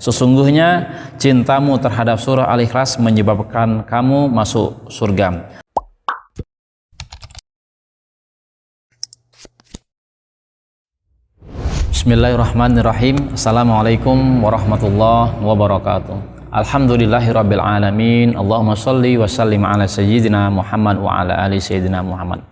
Sesungguhnya cintamu terhadap surah Al-Ikhlas menyebabkan kamu masuk surga. Bismillahirrahmanirrahim. Assalamualaikum warahmatullahi wabarakatuh. Alhamdulillahirabbil alamin. Allahumma shalli wa sallim ala sayyidina Muhammad wa ala ali sayyidina Muhammad.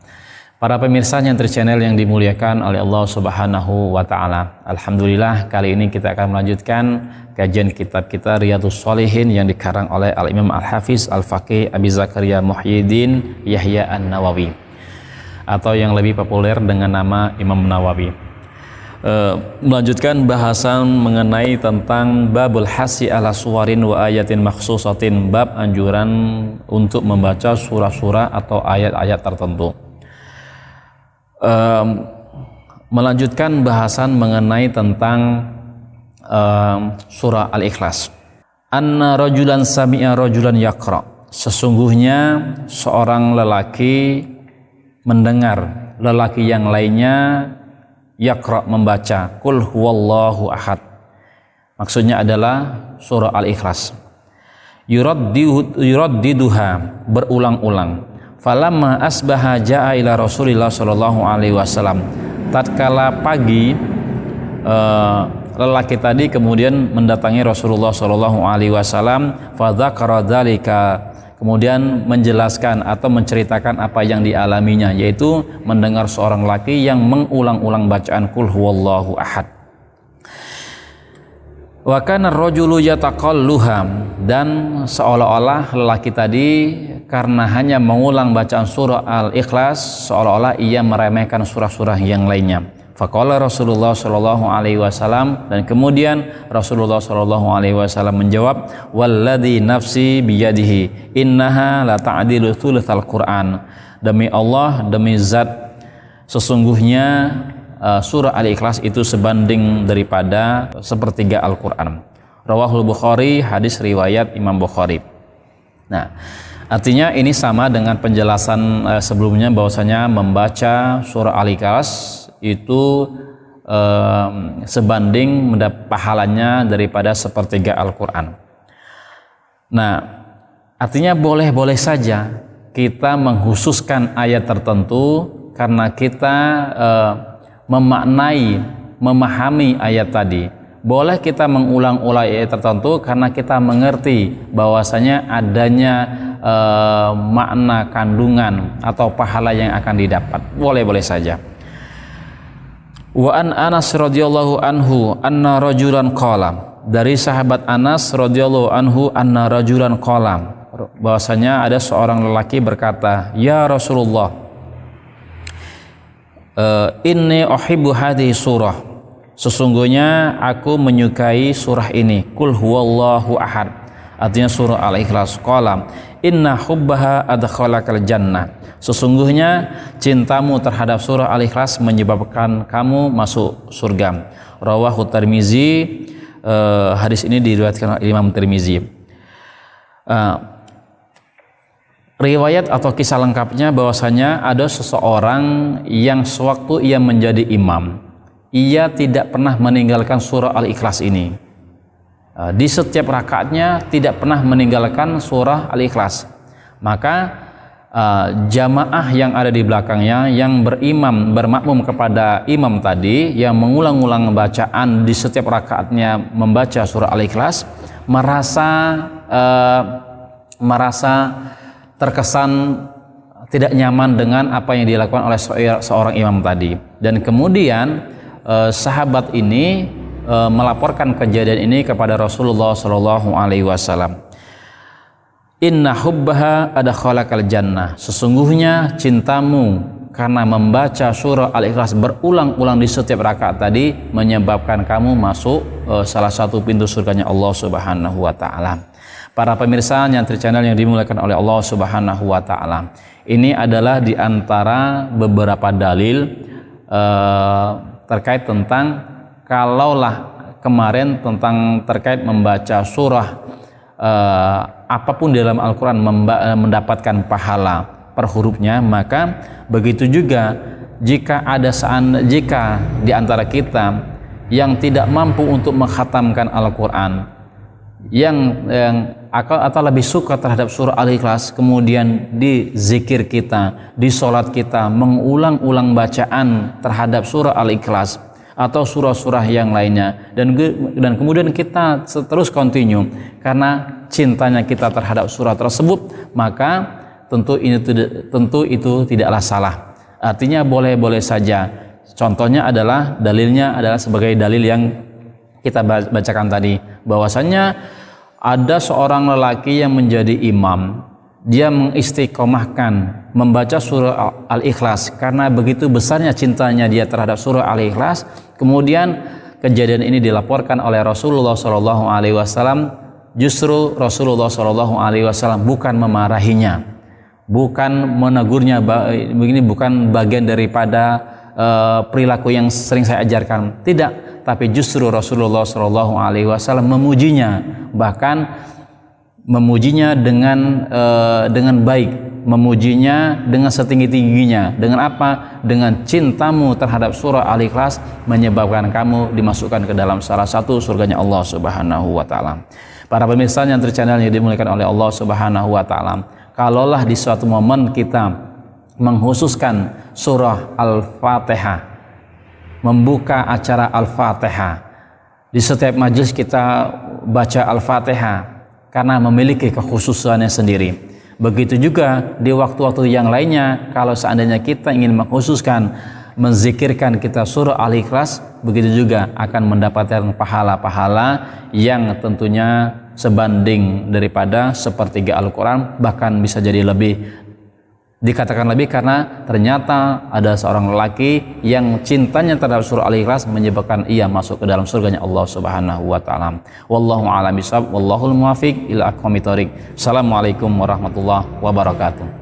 Para pemirsa yang channel yang dimuliakan oleh Allah Subhanahu wa taala. Alhamdulillah, kali ini kita akan melanjutkan kajian kitab kita Riyadhus Shalihin yang dikarang oleh Al-Imam Al-Hafiz Al-Faqih Abi Zakaria Muhyiddin Yahya An-Nawawi, atau yang lebih populer dengan nama Imam Nawawi. Melanjutkan bahasan mengenai tentang babul hasi ala suwarin wa ayatin makhsusatin, bab anjuran untuk membaca surah-surah atau ayat-ayat tertentu. Melanjutkan bahasan mengenai tentang surah Al-Ikhlas. Anna rajulan sami'a rajulan yaqra, sesungguhnya seorang lelaki mendengar lelaki yang lainnya yaqra, membaca qul huwallahu ahad. Maksudnya adalah surah Al-Ikhlas. Yuraddiduha, berulang-ulang. Falamma asbaha ja'a ila Rasulillah sallallahu alaihi wasallam. Tatkala pagi, lelaki tadi kemudian mendatangi Rasulullah sallallahu alaihi wasallam, fa dzakara dzalika, kemudian menjelaskan atau menceritakan apa yang dialaminya, yaitu mendengar seorang laki yang mengulang-ulang bacaan qul huwallahu ahad. Wa kana ar-rajulu yataqalluha, dan seolah-olah lelaki tadi karena hanya mengulang bacaan surah Al-Ikhlas seolah-olah ia meremehkan surah-surah yang lainnya. Faqala Rasulullah sallallahu alaihi wasallam, dan kemudian Rasulullah sallallahu alaihi wasallam menjawab, walladzi nafsi biyadihi innaha la ta'dilu thulutsal Qur'an. Demi Allah, demi zat, sesungguhnya surah Al-Ikhlas itu sebanding daripada sepertiga Al-Qur'an. Rawahul Bukhari, hadis riwayat Imam Bukhari. Nah, artinya ini sama dengan penjelasan sebelumnya, bahwasanya membaca surah Al-Ikhlas itu sebanding mendapat pahalanya daripada sepertiga Al-Quran. Nah, artinya boleh-boleh saja kita menghususkan ayat tertentu karena kita memahami ayat tadi. Boleh kita mengulang-ulang ayat tertentu karena kita mengerti bahwasanya adanya makna kandungan atau pahala yang akan didapat. Boleh-boleh saja. Wa an Anas radhiyallahu anhu anna rajulan qala, dari sahabat Anas radhiyallahu anhu anna rajulan qala, bahwasanya ada seorang lelaki berkata, ya Rasulullah, inni uhibbu hadhihi surah, sesungguhnya aku menyukai surah ini, qul huwallahu ahad, artinya surah Al-Ikhlas. Qala inna hubbaha adkhalakal jannah, sesungguhnya cintamu terhadap surah Al-Ikhlas menyebabkan kamu masuk surga. Rawahu Tirmizi, hadis ini diriwayatkan oleh Imam Tirmizi. Riwayat atau kisah lengkapnya bahwasanya ada seseorang yang sewaktu ia menjadi imam, ia tidak pernah meninggalkan surah Al-Ikhlas ini. Di setiap rakaatnya tidak pernah meninggalkan surah Al-Ikhlas. Maka jamaah yang ada di belakangnya yang bermakmum kepada imam tadi yang mengulang-ulang bacaan di setiap rakaatnya membaca surah Al-Ikhlas merasa terkesan tidak nyaman dengan apa yang dilakukan oleh seorang imam tadi, dan kemudian sahabat ini melaporkan kejadian ini kepada Rasulullah Shallallahu Alaihi Wasallam. Inna hubbaha adkhalakal jannah, sesungguhnya cintamu karena membaca surah Al-Ikhlas berulang-ulang di setiap rakaat tadi menyebabkan kamu masuk salah satu pintu surganya Allah Subhanahu wa taala. Para pemirsa yang channel yang dimuliakan oleh Allah Subhanahu wa taala, ini adalah di antara beberapa dalil terkait tentang, kalaulah kemarin tentang terkait membaca surah apapun di dalam Al-Quran mendapatkan pahala per hurufnya, maka begitu juga jika di antara kita yang tidak mampu untuk mengkhatamkan Al-Quran, yang atau lebih suka terhadap surah Al-Ikhlas, kemudian di zikir kita, di sholat kita mengulang-ulang bacaan terhadap surah Al-Ikhlas atau surah-surah yang lainnya, dan kemudian kita terus continue karena cintanya kita terhadap surah tersebut, maka tentu itu tidaklah salah. Artinya boleh-boleh saja. Contohnya adalah, dalilnya adalah sebagai dalil yang kita bacakan tadi, bahwasannya ada seorang lelaki yang menjadi imam, dia mengistiqomahkan membaca surah Al-Ikhlas karena begitu besarnya cintanya dia terhadap surah Al-Ikhlas. Kemudian kejadian ini dilaporkan oleh Rasulullah SAW. Justru Rasulullah SAW bukan memarahinya, bukan menegurnya, begini bukan bagian daripada perilaku yang sering saya ajarkan, tidak. Tapi justru Rasulullah SAW memujinya, bahkan memujinya dengan baik, memujinya dengan setinggi-tingginya. Dengan apa? Dengan cintamu terhadap surah Al-Ikhlas menyebabkan kamu dimasukkan ke dalam salah satu surganya Allah Subhanahu wa taala. Para pemirsa yang channel yang dimuliakan oleh Allah Subhanahu wa taala, kalaulah di suatu momen kita menghususkan surah Al-Fatihah, membuka acara Al-Fatihah, di setiap majelis kita baca Al-Fatihah karena memiliki kekhususannya sendiri. Begitu juga di waktu-waktu yang lainnya, kalau seandainya kita ingin mengkhususkan menzikirkan kita surah Al-Ikhlas, begitu juga akan mendapatkan pahala-pahala yang tentunya sebanding daripada sepertiga Al-Quran, bahkan bisa jadi lebih. Dikatakan lebih karena ternyata ada seorang lelaki yang cintanya terhadap surah Al-Ikhlas menyebabkan ia masuk ke dalam surganya Allah Subhanahu wa taala. Wallahu a'lam bishawab, wallahul muwaffiq ila aqwamit thoriq. Assalamualaikum warahmatullahi wabarakatuh.